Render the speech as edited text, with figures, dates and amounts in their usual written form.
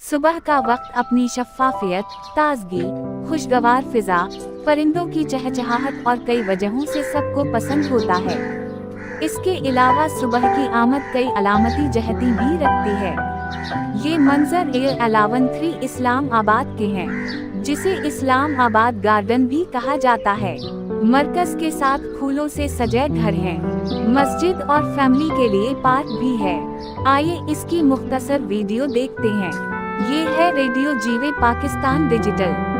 सुबह का वक्त अपनी शफ़ाफ़ियत, ताज़गी, खुशगवार फिज़ा, परिंदों की चहचहाहट और कई वजहों से सबको पसंद होता है। इसके अलावा सुबह की आमद कई अलामती जहती भी रखती है। ये मंजर एयर अलावन 3 इस्लाम आबाद के हैं, जिसे इस्लाम आबाद गार्डन भी कहा जाता है। मरकज के साथ फूलों से सजे घर हैं, मस्जिद और फैमिली के लिए पार्क भी है। आइए इसकी मुख्तसर वीडियो देखते हैं। ये है रेडियो जीवे पाकिस्तान डिजिटल।